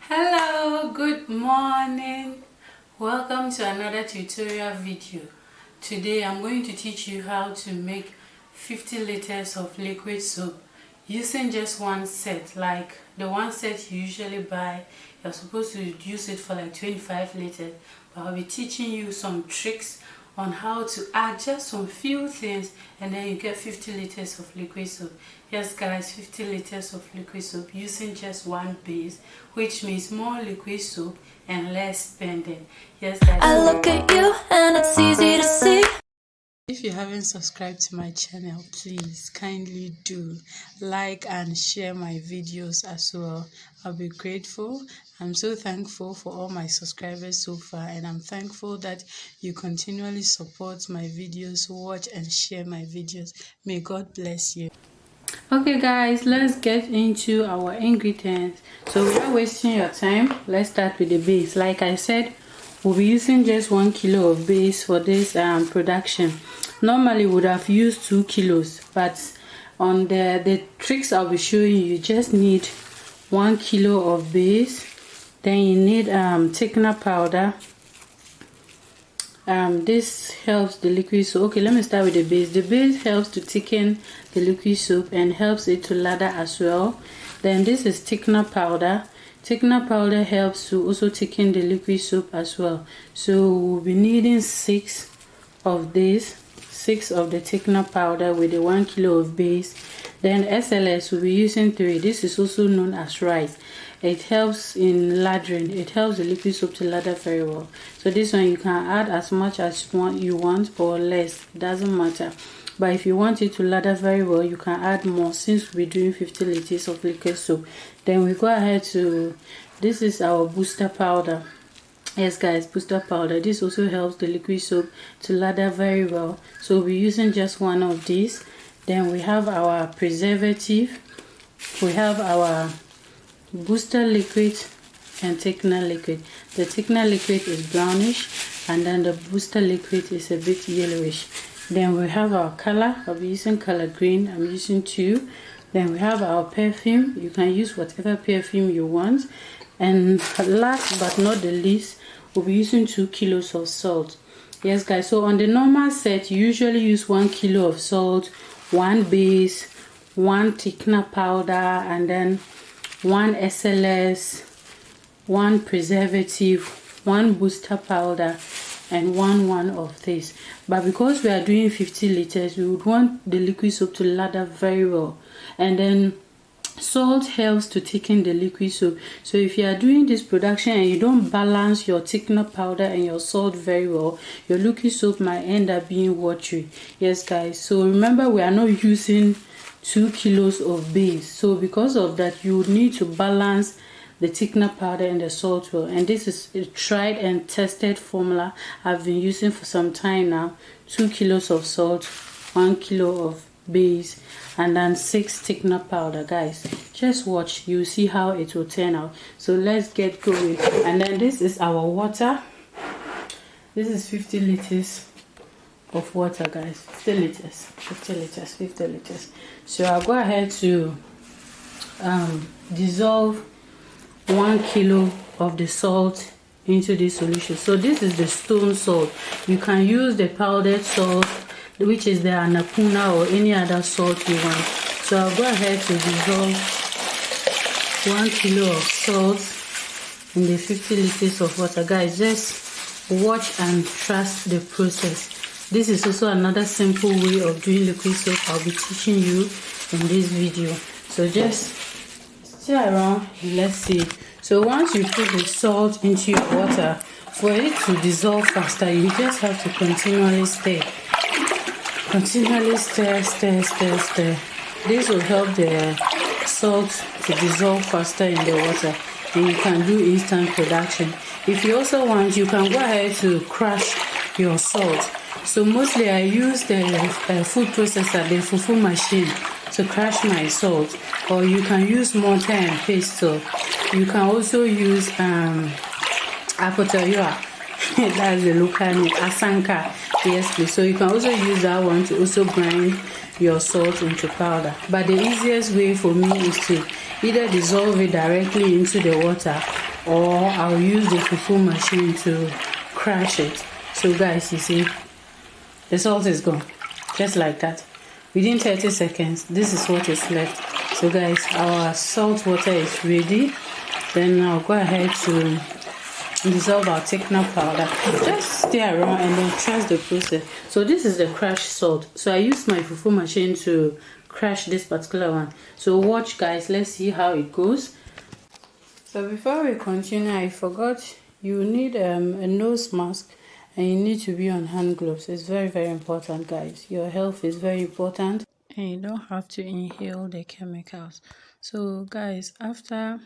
Hello, good morning. Welcome to another tutorial video. Today I'm going to teach you how to make 50 liters of liquid soap using just one set. Like the one set you usually buy, you're supposed to use it for like 25 liters, but I'll be teaching you some tricks on how to add just some few things and then you get 50 liters of liquid soap. Yes guys, 50 liters of liquid soap using just one base, which means more liquid soap and less spending. Yes guys, I look at you and it's easy to see. If you haven't subscribed to my channel, please kindly do like and share my videos as well. I'll be grateful. I'm so thankful for all my subscribers so far, and I'm thankful that you continually support my videos, watch and share my videos. May God bless you. Okay guys, let's get into our ingredients. So without wasting your time, let's start with the base. Like I said, we'll be using just 1 kilo of base for this production. Normally would have used 2 kilos, but on the tricks I'll be showing you, just need 1 kilo of base. Then you need thickener powder. This helps the liquid soap. Okay, let me start with the base. The base helps to thicken the liquid soap and helps it to lather as well. Then this is thickener powder. Thickener powder helps to also thicken the liquid soap as well. So we'll be needing 6 of this, 6 of the thickener powder with the 1 kilo of base. Then SLS, we'll be using 3. This is also known as rice. It helps in lathering. It helps the liquid soap to lather very well. So this one you can add as much as you want or less. It doesn't matter. But if you want it to lather very well, you can add more, since we're doing 50 liters of liquid soap. Then we go ahead to, this is our booster powder. Yes guys, booster powder. This also helps the liquid soap to lather very well. So we're using just one of these. Then we have our preservative. We have our booster liquid and thickener liquid. The thickener liquid is brownish and then the booster liquid is a bit yellowish. Then we have our color. I'll be using color green. I'm using 2. Then we have our perfume. You can use whatever perfume you want. And last but not the least, we'll be using 2 kilos of salt. Yes guys, so on the normal set you usually use 1 kilo of salt, 1 base, 1 thickener powder, and then 1 SLS, 1 preservative, 1 booster powder, and 1 of this. But because we are doing 50 liters, we would want the liquid soap to lather very well. And then salt helps to thicken the liquid soap. So if you are doing this production and you don't balance your thickener powder and your salt very well, your liquid soap might end up being watery. Yes guys, so remember we are not using 2 kilos of base. So because of that, you would need to balance the thickener powder and the salt well. And this is a tried and tested formula I've been using for some time now. 2 kilos of salt, 1 kilo of base, and then 6 thickener powder. Guys, just watch, you see how it will turn out. So let's get going. And then this is our water. This is 50 liters of water guys. 50 liters, 50 liters, 50 liters. So I'll go ahead to dissolve 1 kilo of the salt into this solution. So this is the stone salt. You can use the powdered salt, which is the anapuna, or any other salt you want. So I'll go ahead to dissolve 1 kilo of salt in the 50 liters of water. Guys, just watch and trust the process. This is also another simple way of doing liquid soap I'll be teaching you in this video. So just stay around and let's see. So once you put the salt into your water, for it to dissolve faster, you just have to continually stir. Continually stir, stir, stir, stir. This will help the salt to dissolve faster in the water, and you can do instant production. If you also want, you can go ahead to crush your salt. So mostly I use the food processor, the fufu machine, to crush my salt, or you can use mortar and pestle. You can also use apotoyoa. That's the local name, asanka. Yes please. So you can also use that one to also grind your salt into powder. But the easiest way for me is to either dissolve it directly into the water or I'll use the fufu machine to crush it. So guys, you see, the salt is gone, just like that. Within 30 seconds, this is what is left. So guys, our salt water is ready. Then I'll go ahead to dissolve our thickener powder. Just stay around and then trust the process. So this is the crushed salt. So I used my fufu machine to crush this particular one. So watch guys, let's see how it goes. So before we continue, I forgot you need a nose mask and you need to be on hand gloves. It's very, very important, guys. Your health is very important and you don't have to inhale the chemicals. So guys, after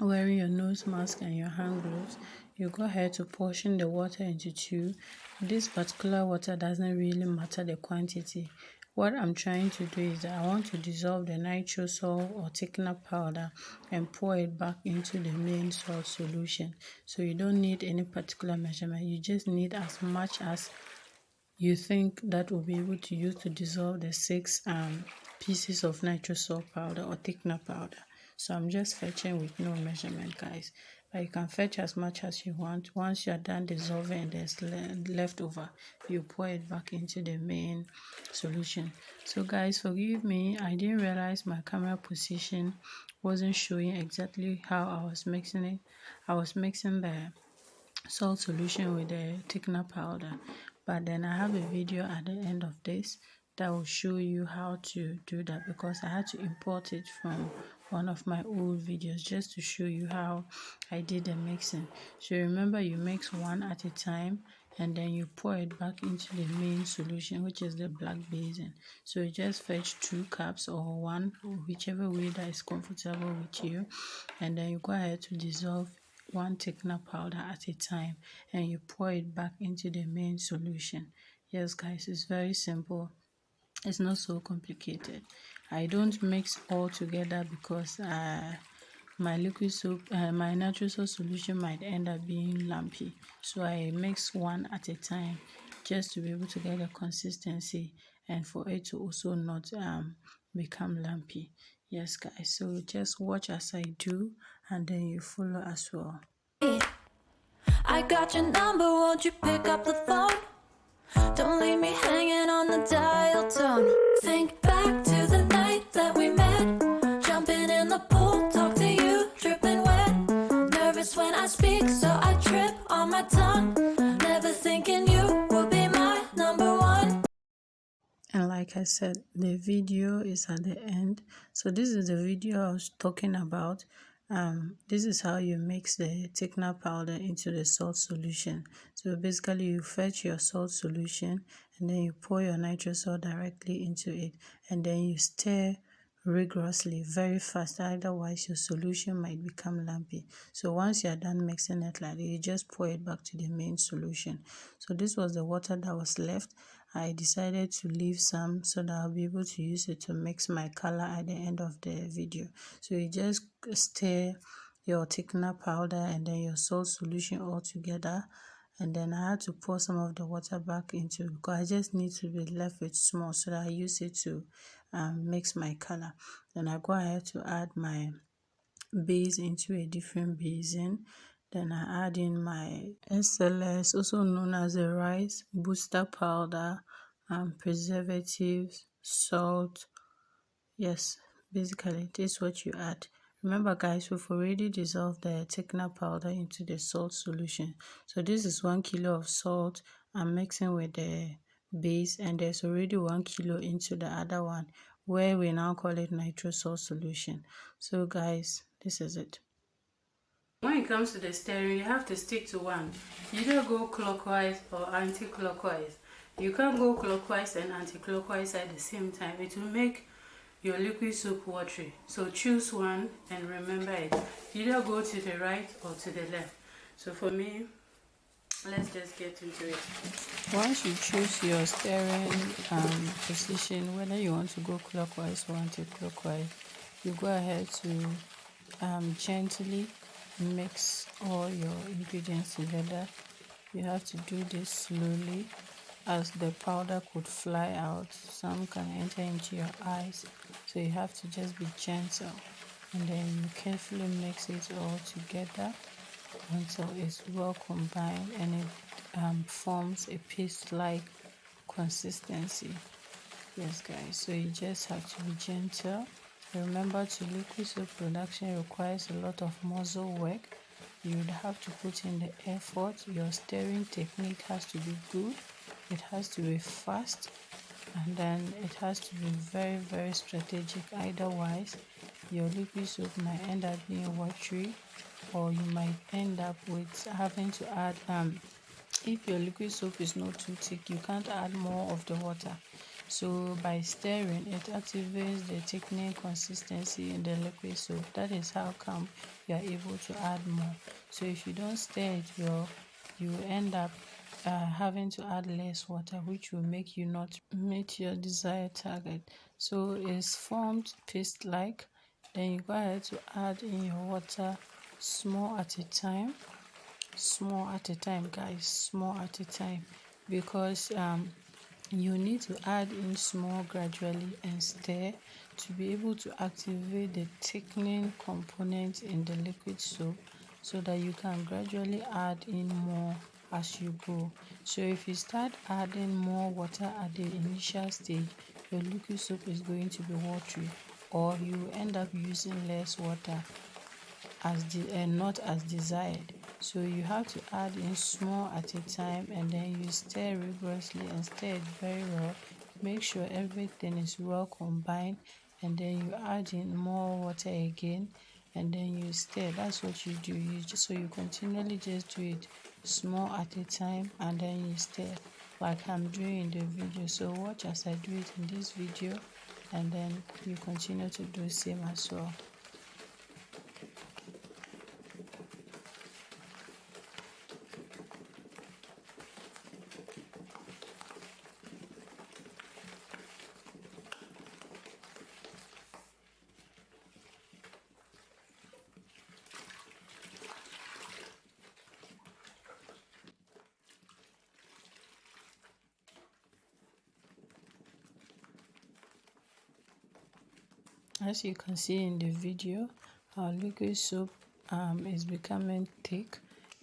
wearing your nose mask and your hand gloves, you go ahead to portion the water into two. This particular water doesn't really matter the quantity. What I'm trying to do is that I want to dissolve the nitrosol or thickener powder and pour it back into the main salt solution. So you don't need any particular measurement. You just need as much as you think that will be able to use to dissolve the 6 pieces of nitrosol powder or thickener powder. So I'm just fetching with no measurement, guys. But you can fetch as much as you want. Once you're done dissolving and there's left over, you pour it back into the main solution. So guys, forgive me, I didn't realize my camera position wasn't showing exactly how I was mixing it. I was mixing the salt solution with the thickener powder, but then I have a video at the end of this that will show you how to do that, because I had to import it from one of my old videos just to show you how I did the mixing. So remember, you mix one at a time and then you pour it back into the main solution, which is the black basin. So you just fetch 2 cups or 1, whichever way that is comfortable with you, and then you go ahead to dissolve 1 thickener powder at a time and you pour it back into the main solution. Yes guys, it's very simple. It's not so complicated. I don't mix all together because my liquid soap, my Nitrosol solution might end up being lumpy. So I mix one at a time just to be able to get a consistency and for it to also not become lumpy. Yes guys, so just watch as I do and then you follow as well. I got your number, won't you pick up the phone? Don't leave me hanging on the dial tone. Think back to the night that we met, jumping in the pool, talk to you, dripping wet. Nervous when I speak, so I trip on my tongue. Never thinking you would be my number one. And like I said, the video is at the end. So this is the video I was talking about. This is how you mix the thickener powder into the salt solution. So basically you fetch your salt solution and then you pour your nitrosol directly into it and then you stir rigorously, very fast, otherwise your solution might become lumpy. So once you're done mixing it like that, you just pour it back to the main solution. So this was the water that was left. I decided to leave some so that I'll be able to use it to mix my color at the end of the video. So you just stir your thickener powder and then your salt solution all together, and then I had to pour some of the water back into, because I just need to be left with small so that I use it to mix my color. Then I go ahead to add my base into a different basin. Then I add in my SLS, also known as the rice booster powder, preservatives, salt. Yes, basically this is what you add. Remember guys, we've already dissolved the thickener powder into the salt solution. So this is 1 kilo of salt I'm mixing with the base, and there's already 1 kilo into the other one where we now call it nitrosol solution. So guys, this is it. When it comes to the stirring, you have to stick to one. You either go clockwise or anti-clockwise. You can't go clockwise and anti-clockwise at the same time. It will make your liquid soap watery. So choose one and remember it. You either go to the right or to the left. So for me, let's just get into it. Once you choose your stirring position, whether you want to go clockwise or anti-clockwise, you go ahead to gently mix all your ingredients together. You have to do this slowly, as the powder could fly out. Some can enter into your eyes, so you have to just be gentle and then you carefully mix it all together until it's well combined and it forms a paste-like consistency. Yes guys, so you just have to be gentle. Remember, to liquid soap production requires a lot of muscle work. You would have to put in the effort. Your stirring technique has to be good, it has to be fast, and then it has to be very, very strategic. Otherwise your liquid soap might end up being watery, or you might end up with having to add if your liquid soap is not too thick, you can't add more of the water. So by stirring, it activates the thickening consistency in the liquid soap. That is how come you are able to add more. So if you don't stir it well, you end up having to add less water, which will make you not meet your desired target. So it's formed paste-like. Then you go ahead to add in your water small at a time, guys, small at a time, because you need to add in small gradually and stir to be able to activate the thickening component in the liquid soap, so that you can gradually add in more as you go. So if you start adding more water at the initial stage, your liquid soap is going to be watery, or you end up using less water and not as desired. So you have to add in small at a time, and then you stir rigorously and stir it very well. Make sure everything is well combined, and then you add in more water again, and then you stir. That's what you do. You continually just do it small at a time, and then you stir like I'm doing in the video. So watch as I do it in this video, and then you continue to do the same as well. As you can see in the video, our liquid soap is becoming thick.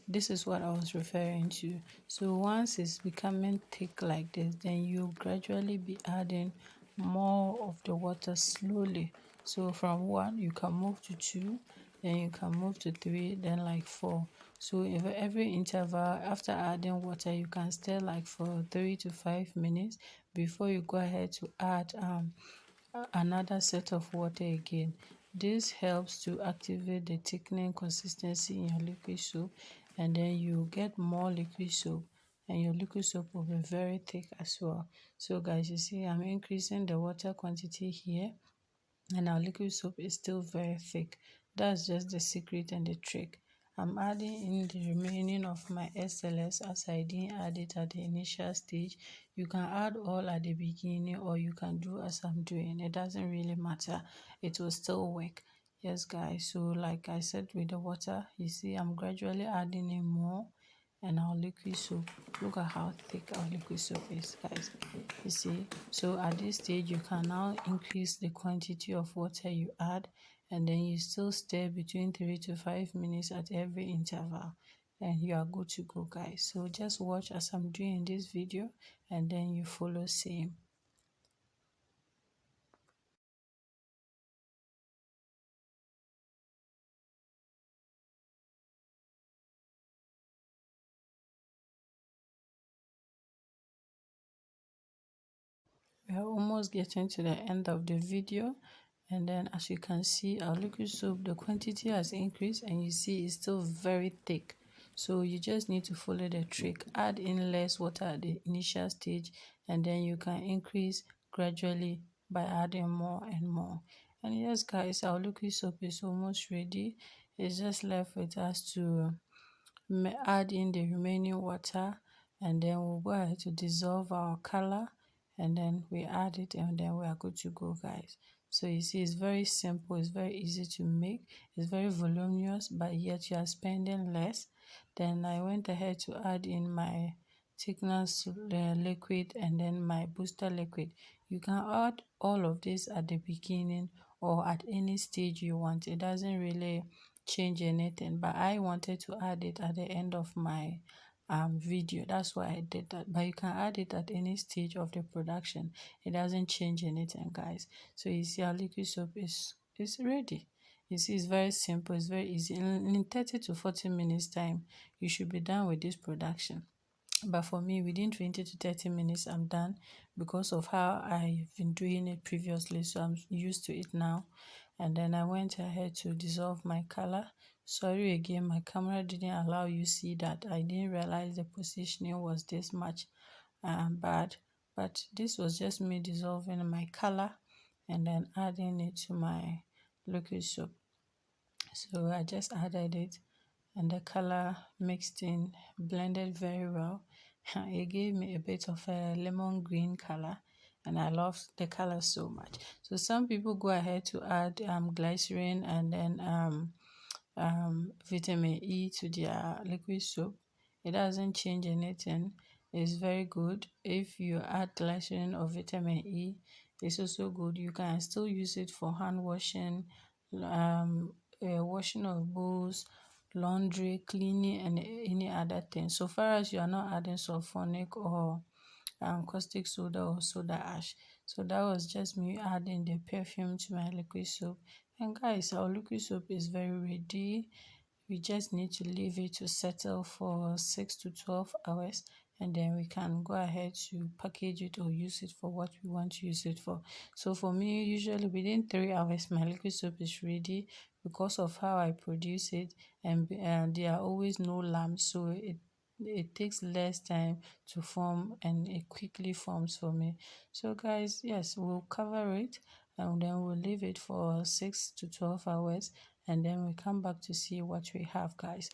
This is what I was referring to. So once it's becoming thick like this, then you gradually be adding more of the water slowly. So from 1 you can move to 2, then you can move to 3, then like 4. So if every interval after adding water, you can stir like for 3 to 5 minutes before you go ahead to add another set of water again. This helps to activate the thickening consistency in your liquid soap, and then you get more liquid soap, and your liquid soap will be very thick as well. So guys, you see I'm increasing the water quantity here, and our liquid soap is still very thick. That's just the secret and the trick. I'm adding in the remaining of my SLS as I didn't add it at the initial stage. You can add all at the beginning, or you can do as I'm doing. It doesn't really matter. It will still work. Yes guys, so like I said with the water, you see I'm gradually adding in more, and our liquid soap, look at how thick our liquid soap is, guys. You see, so at this stage you can now increase the quantity of water you add, and then you still stir between 3 to 5 minutes at every interval, and you are good to go, guys. So just watch as I'm doing in this video, and then you follow same. We are almost getting to the end of the video, and then as you can see, our liquid soap, the quantity has increased, and you see it's still very thick. So you just need to follow the trick. Add in less water at the initial stage, and then you can increase gradually by adding more and more. And yes guys, our liquid soap is almost ready. It's just left with us to add in the remaining water, and then we'll go ahead to dissolve our color, and then we add it, and then we are good to go, guys. So you see it's very simple, it's very easy to make, it's very voluminous, but yet you are spending less. Then I went ahead to add in my thickness liquid, and then my booster liquid. You can add all of this at the beginning, or at any stage you want. It doesn't really change anything, but I wanted to add it at the end of my video. That's why I did that. But you can add it at any stage of the production. It doesn't change anything, guys. So you see our liquid soap is ready. You see, it's very simple, it's very easy. In 30 to 40 minutes time, you should be done with this production. But for me, within 20 to 30 minutes, I'm done because of how I've been doing it previously. So I'm used to it now. And then I went ahead to dissolve my color. Sorry again, my camera didn't allow you see that. I didn't realize the positioning was this much bad. But this was just me dissolving my color and then adding it to my liquid soap. So I just added it and the color mixed in, blended very well. It gave me a bit of a lemon green color and I love the color so much. So some people go ahead to add glycerin and then vitamin E to their liquid soap. It doesn't change anything. It's very good. If you add glycerin or vitamin E, it's also good. You can still use it for hand washing, washing of bowls, laundry, cleaning, and any other thing. So far as you are not adding sulfonic or caustic soda or soda ash. So that was just me adding the perfume to my liquid soap. And guys, our liquid soap is very ready. We just need to leave it to settle for 6 to 12 hours and then we can go ahead to package it or use it for what we want to use it for. So for me, usually within 3 hours, my liquid soap is ready because of how I produce it and there are always no lamps, so it takes less time to form and it quickly forms for me. So guys, yes, we'll cover it and then we'll leave it for 6 to 12 hours and then we come back to see what we have, guys.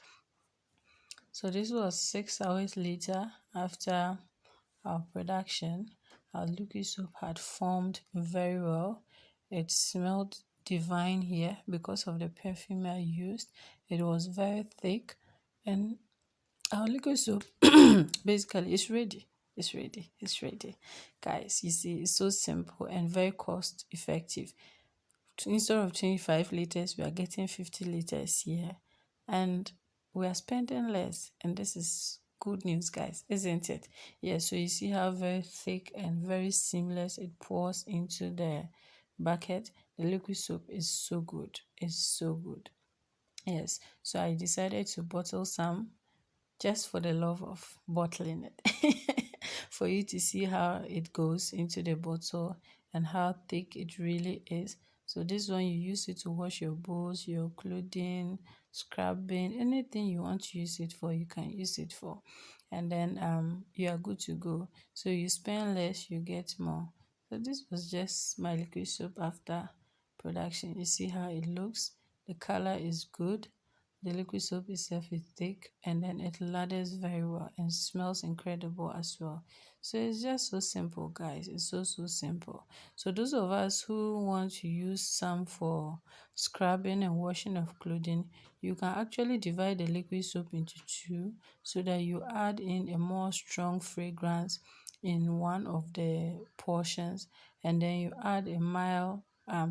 So this was 6 hours later after our production. Our liquid soap had formed very well. It smelled divine here because of the perfume I used. It was very thick and our liquid soap basically is ready. It's ready, guys. You see, it's so simple and very cost effective. Instead of 25 liters, we are getting 50 liters here and we are spending less, and this is good news, guys, isn't it? Yeah, so you see how very thick and very seamless it pours into the bucket. The liquid soap is so good. It's so good. Yes, so I decided to bottle some just for the love of bottling it for you to see how it goes into the bottle and how thick it really is. So this one, you use it to wash your bowls, your clothing, scrubbing, anything you want to use it for, you can use it for. And then you are good to go. So you spend less, you get more. So this was just my liquid soap after production. You see how it looks. The color is good. The liquid soap itself is thick and then it lathers very well and smells incredible as well. So it's just so simple, guys. It's so simple. So those of us who want to use some for scrubbing and washing of clothing, you can actually divide the liquid soap into two so that you add in a more strong fragrance in one of the portions and then you add a mild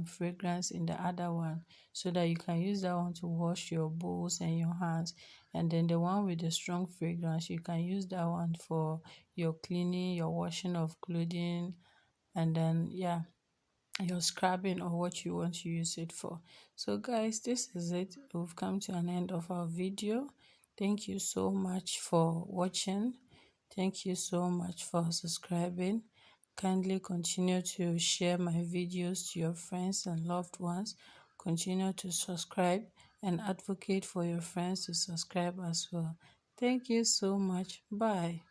fragrance in the other one so that you can use that one to wash your bowls and your hands, and then the one with the strong fragrance you can use that one for your cleaning, your washing of clothing, and then yeah, your scrubbing or what you want to use it for. So guys, this is it. We've come to an end of our video. Thank you so much for watching. Thank you so much for subscribing. Kindly continue to share my videos to your friends and loved ones. Continue to subscribe and advocate for your friends to subscribe as well. Thank you so much. Bye.